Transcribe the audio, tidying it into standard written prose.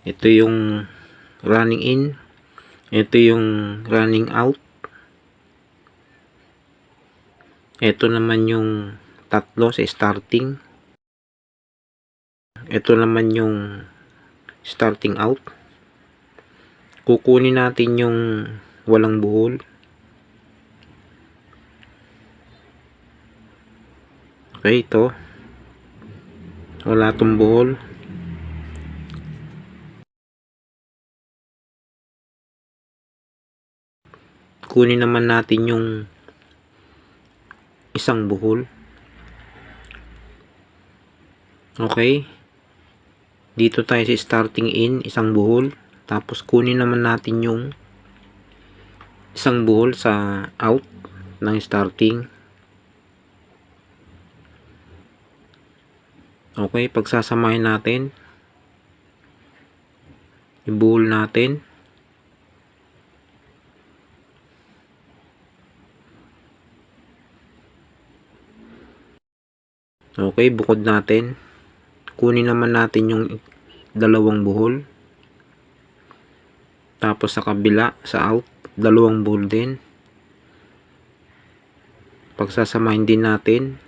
Ito yung running in, ito yung running out, ito naman yung tatlo sa starting, ito naman yung starting out. Kukunin natin yung walang buhol. Okay, ito wala tong buhol. Kunin naman natin yung isang buhol. Okay, dito tayo sa starting in, isang buhol. Tapos kunin naman natin yung isang buhol sa out ng starting. Okay, pagsasamahin natin, ibuhol natin. Okay, bukod natin. Kunin naman natin yung dalawang buhol. Tapos sa kabila, sa out, dalawang buhol din. Pagsasamahin din natin.